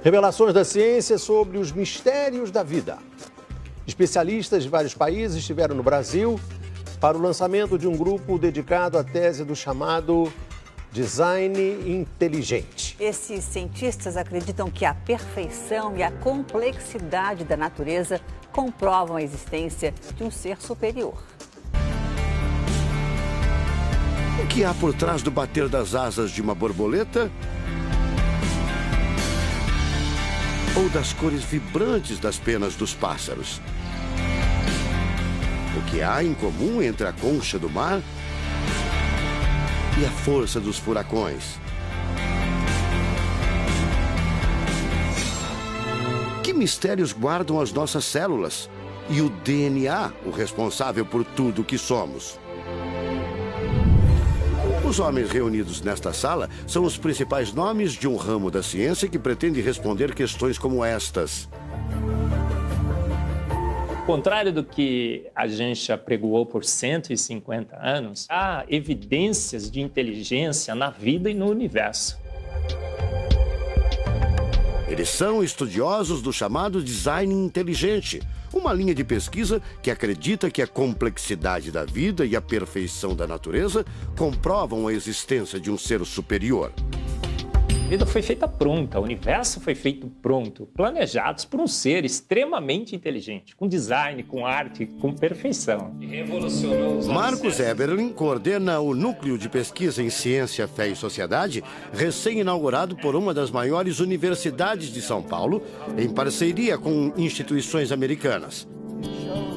Revelações da ciência sobre os mistérios da vida. Especialistas de vários países estiveram no Brasil para o lançamento de um grupo dedicado à tese do chamado design inteligente. Esses cientistas acreditam que a perfeição e a complexidade da natureza comprovam a existência de um ser superior. O que há por trás do bater das asas de uma borboleta? Ou das cores vibrantes das penas dos pássaros? O que há em comum entre a concha do mar e a força dos furacões? Que mistérios guardam as nossas células e o DNA, o responsável por tudo o que somos? Os homens reunidos nesta sala são os principais nomes de um ramo da ciência que pretende responder questões como estas. Ao contrário do que a gente apregoou por 150 anos, há evidências de inteligência na vida e no universo. Eles são estudiosos do chamado design inteligente, uma linha de pesquisa que acredita que a complexidade da vida e a perfeição da natureza comprovam a existência de um ser superior. A vida foi feita pronta, o universo foi feito pronto, planejados por um ser extremamente inteligente, com design, com arte, com perfeição. E revolucionou os Marcos Eberlin coordena o Núcleo de Pesquisa em Ciência, Fé e Sociedade, recém-inaugurado por uma das maiores universidades de São Paulo, em parceria com instituições americanas.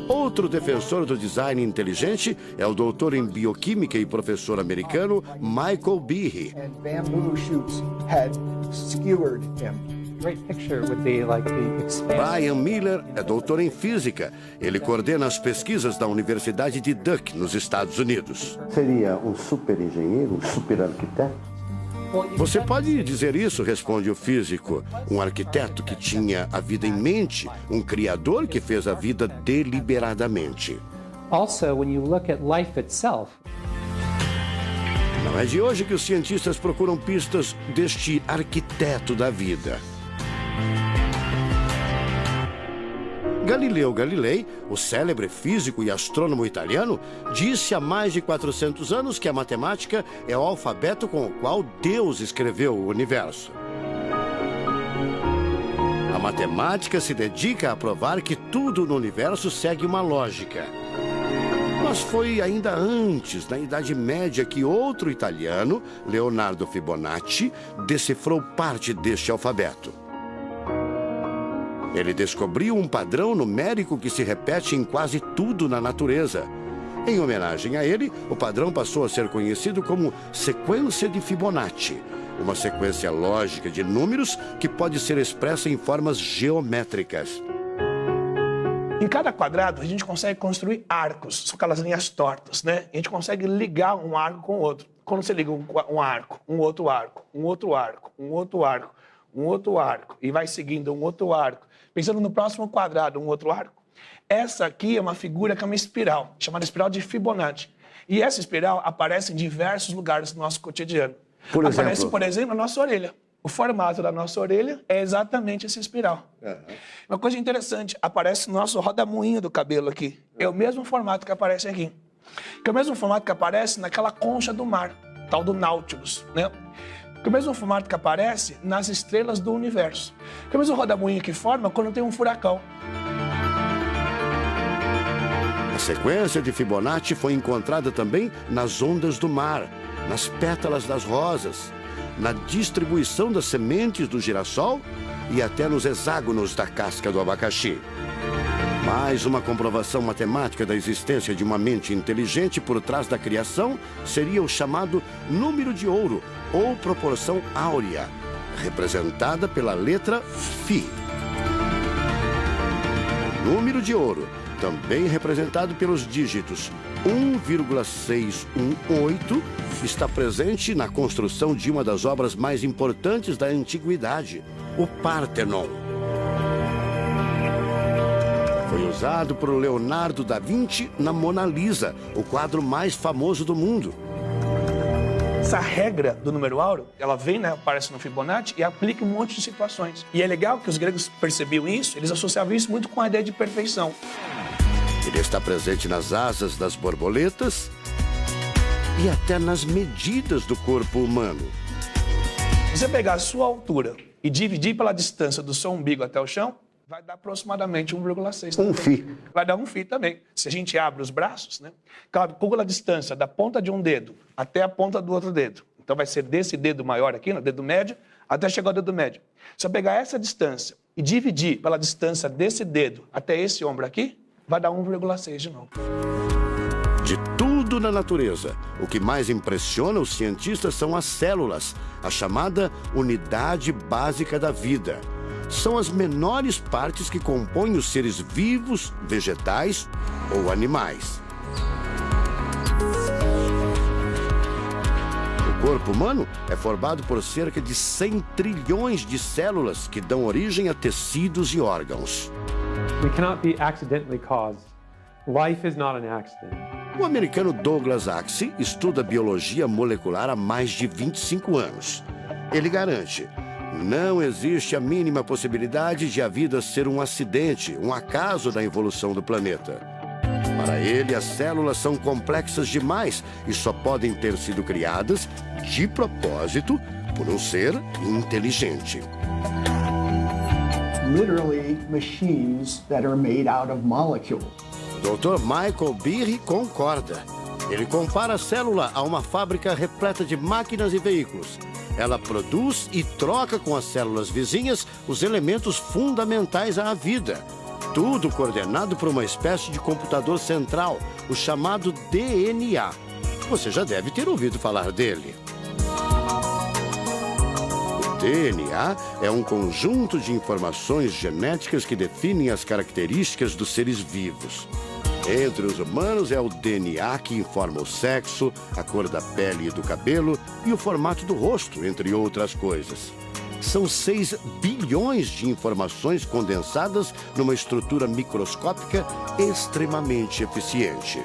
Outro defensor do design inteligente é o doutor em bioquímica e professor americano Michael Behe. Brian Miller é doutor em física. Ele coordena as pesquisas da Universidade de Duke, nos Estados Unidos. Seria um super engenheiro, um super arquiteto? Você pode dizer isso, responde o físico. Um arquiteto que tinha a vida em mente, um criador que fez a vida deliberadamente. Also, when you look at life itself, não é de hoje que os cientistas procuram pistas deste arquiteto da vida. Galileu Galilei, o célebre físico e astrônomo italiano, disse há mais de 400 anos que a matemática é o alfabeto com o qual Deus escreveu o universo. A matemática se dedica a provar que tudo no universo segue uma lógica. Mas foi ainda antes, na Idade Média, que outro italiano, Leonardo Fibonacci, decifrou parte deste alfabeto. Ele descobriu um padrão numérico que se repete em quase tudo na natureza. Em homenagem a ele, o padrão passou a ser conhecido como sequência de Fibonacci, uma sequência lógica de números que pode ser expressa em formas geométricas. Em cada quadrado, a gente consegue construir arcos, são aquelas linhas tortas, né? A gente consegue ligar um arco com o outro. Quando você liga um arco, um outro arco, um outro arco, um outro arco, um outro arco, e vai seguindo um outro arco, pensando no próximo quadrado, um outro arco. Essa aqui é uma figura que é uma espiral, chamada espiral de Fibonacci. E essa espiral aparece em diversos lugares do nosso cotidiano. Aparece, por exemplo, na nossa orelha. O formato da nossa orelha é exatamente essa espiral. Uma coisa interessante, aparece no nosso rodamuinho do cabelo aqui. É o mesmo formato que aparece aqui. Que é o mesmo formato que aparece naquela concha do mar, tal do Nautilus, né? Que é o mesmo formato que aparece nas estrelas do universo. Que é o mesmo rodamuinho que forma quando tem um furacão. A sequência de Fibonacci foi encontrada também nas ondas do mar, nas pétalas das rosas, na distribuição das sementes do girassol e até nos hexágonos da casca do abacaxi. Mais uma comprovação matemática da existência de uma mente inteligente por trás da criação seria o chamado número de ouro, ou proporção áurea, representada pela letra Φ. O número de ouro, também representado pelos dígitos 1,618, está presente na construção de uma das obras mais importantes da antiguidade, o Partenon. Foi usado por Leonardo da Vinci na Mona Lisa, o quadro mais famoso do mundo. Essa regra do número áureo, ela vem, né, aparece no Fibonacci e aplica um monte de situações. E é legal que os gregos percebiam isso, eles associavam isso muito com a ideia de perfeição. Ele está presente nas asas das borboletas e até nas medidas do corpo humano. Se você pegar a sua altura e dividir pela distância do seu umbigo até o chão, vai dar aproximadamente 1,6. Um φ. Vai dar um φ também. Se a gente abre os braços, né, calcula a distância da ponta de um dedo até a ponta do outro dedo. Então vai ser desse dedo maior aqui, no dedo médio, até chegar ao dedo médio. Se eu pegar essa distância e dividir pela distância desse dedo até esse ombro aqui, vai dar 1,6 de novo. De tudo na natureza, o que mais impressiona os cientistas são as células, a chamada unidade básica da vida. São as menores partes que compõem os seres vivos, vegetais ou animais. O corpo humano é formado por cerca de 100 trilhões de células que dão origem a tecidos e órgãos. We cannot be accidentally caused. Life is not an accident. O americano Douglas Axie estuda biologia molecular há mais de 25 anos. Ele garante: não existe a mínima possibilidade de a vida ser um acidente, um acaso da evolução do planeta. Para ele, as células são complexas demais e só podem ter sido criadas de propósito por um ser inteligente. Literally machines that are made out of molecules. O Dr. Michael Behe concorda. Ele compara a célula a uma fábrica repleta de máquinas e veículos. Ela produz e troca com as células vizinhas os elementos fundamentais à vida. Tudo coordenado por uma espécie de computador central, o chamado DNA. Você já deve ter ouvido falar dele. O DNA é um conjunto de informações genéticas que definem as características dos seres vivos. Entre os humanos é o DNA que informa o sexo, a cor da pele e do cabelo e o formato do rosto, entre outras coisas. São 6 bilhões de informações condensadas numa estrutura microscópica extremamente eficiente.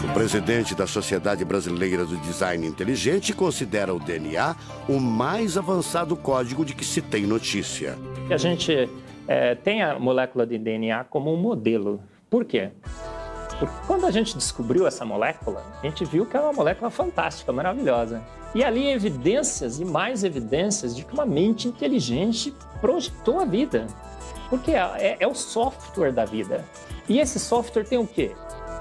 O presidente da Sociedade Brasileira do Design Inteligente considera o DNA o mais avançado código de que se tem notícia. A gente tem a molécula de DNA como um modelo. Por quê? Porque quando a gente descobriu essa molécula, a gente viu que é uma molécula fantástica, maravilhosa. E ali evidências e mais evidências de que uma mente inteligente projetou a vida. Porque é o software da vida. E esse software tem o quê?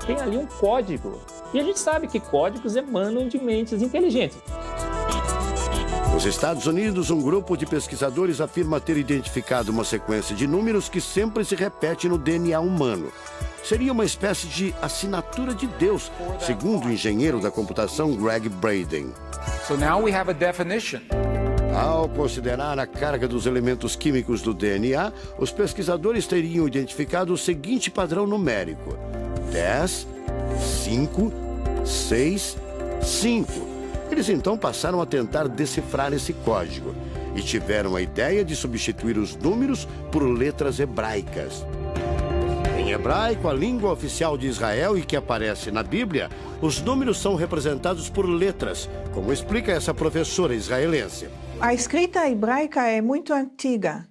Tem ali um código. E a gente sabe que códigos emanam de mentes inteligentes. Nos Estados Unidos, um grupo de pesquisadores afirma ter identificado uma sequência de números que sempre se repete no DNA humano. Seria uma espécie de assinatura de Deus, segundo o engenheiro da computação Greg Braden. So now we have a definition. Ao considerar a carga dos elementos químicos do DNA, os pesquisadores teriam identificado o seguinte padrão numérico: 10, 5, 6, 5. Eles então passaram a tentar decifrar esse código e tiveram a ideia de substituir os números por letras hebraicas. Em hebraico, a língua oficial de Israel e que aparece na Bíblia, os números são representados por letras, como explica essa professora israelense. A escrita hebraica é muito antiga.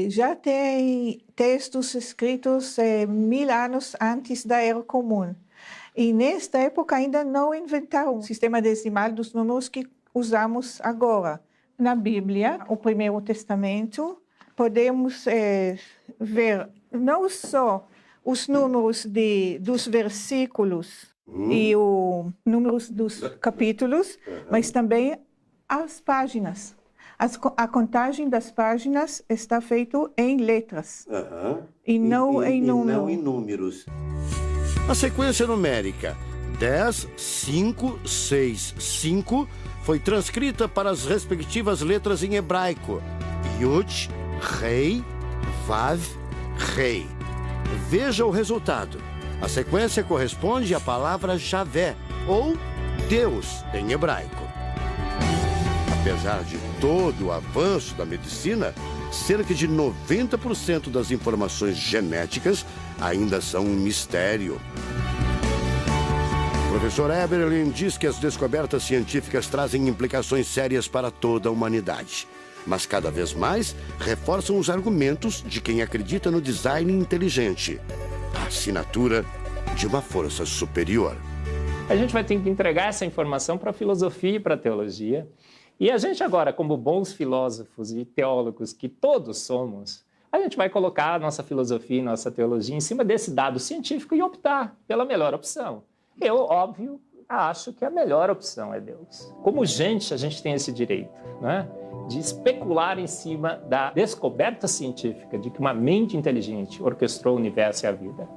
Já tem textos escritos 1000 anos antes da Era Comum. E nesta época ainda não inventaram o sistema decimal dos números que usamos agora. Na Bíblia, o Primeiro Testamento, podemos ver não só os números dos versículos e os números dos capítulos, mas também as páginas. A contagem das páginas está feita em letras e não em números. A sequência numérica 10, 5, 6, 5 foi transcrita para as respectivas letras em hebraico: Yud, Rei, Vav, Rei. Veja o resultado. A sequência corresponde à palavra Javé, ou Deus, em hebraico. Apesar de todo o avanço da medicina, cerca de 90% das informações genéticas ainda são um mistério. O professor Eberlin diz que as descobertas científicas trazem implicações sérias para toda a humanidade, mas cada vez mais reforçam os argumentos de quem acredita no design inteligente, a assinatura de uma força superior. A gente vai ter que entregar essa informação para a filosofia e para a teologia. E a gente agora, como bons filósofos e teólogos que todos somos, a gente vai colocar a nossa filosofia e nossa teologia em cima desse dado científico e optar pela melhor opção. Eu, óbvio, acho que a melhor opção é Deus. Como gente, a gente tem esse direito, né, de especular em cima da descoberta científica de que uma mente inteligente orquestrou o universo e a vida.